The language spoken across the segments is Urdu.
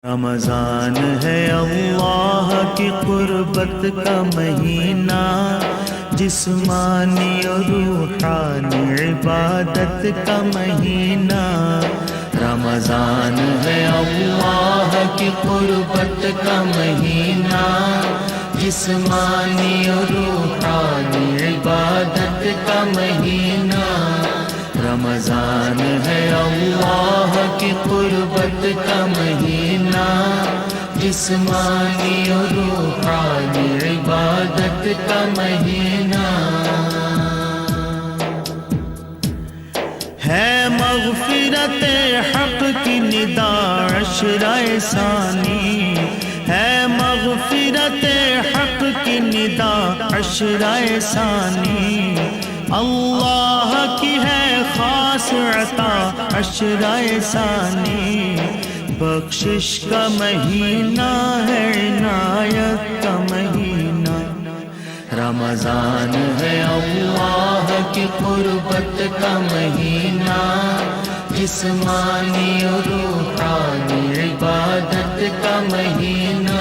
رمضان ہے اللہ کی قربت کا مہینہ، جسمانی اور روحانی عبادت کا مہینہ۔ رمضان ہے اللہ کی قربت کا مہینہ، جسمانی اور روحانی عبادت کا مہینہ۔ رمضان ہے اللہ کی قربت کا مہینہ، جسمانی اور روحانی عبادت کا مہینہ۔ ہے مغفرت حق کی ندا عشرہ ثانی، ہے مغفرت حق کی ندا عشرہ ثانی۔ اللہ کی ہے خاص عطا عشرہ ثانی، بخشش کا مہینہ ہے، عنایت کا مہینہ۔ رمضان ہے اللہ کی قربت کا مہینہ، جسمانی اور روحانی عبادت کا مہینہ۔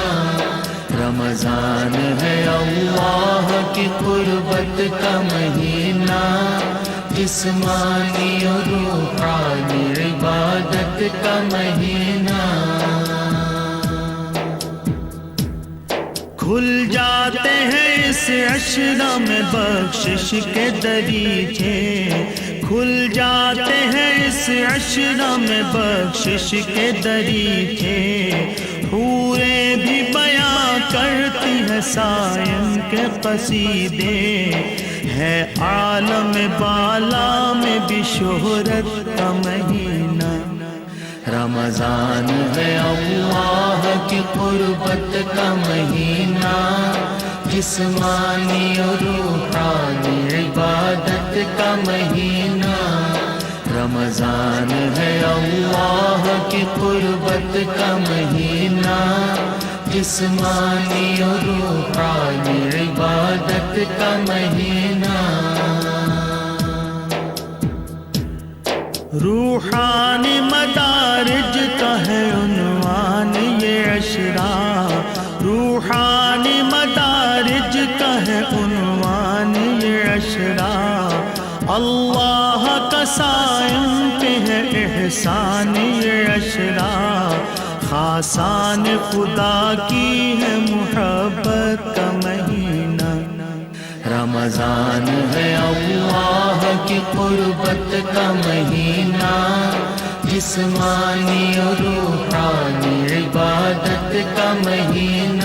رمضان ہے اللہ کی قربت کا مہینہ، جسمانی اور روحانی عبادت کا مہینہ۔ کھل جاتے ہیں اس عشرہ میں بخشش کے دریچے، کھل جاتے ہیں اس عشرہ میں بخشش کے دریچے۔ حوریں بھی بیاں کرتی ہے صائم کے قصیدے، ہے عالم بالا میں بھی شہرت کا مہینہ۔ رمضان ہے اللہ کی قربت کا مہینہ، جسمانی اور روحانی عبادت کا مہینہ۔ رمضان ہے اللہ کی قربت کا مہینہ، جسمانی اور روحانی عبادت کا مہینہ۔ روحانی مدارج کا ہے عنوان یہ عشرہ، روحانی مدارج کا ہے عنوان یہ عشرہ۔ اللہ کا صائم پہ ہے احسان یہ عشرہ، خاصان خدا کی ہے محبت کا مہینہ۔ رمضان ہے اللہ کی قربت کا مہینہ، جسمانی اور روحانی عبادت کا مہینہ۔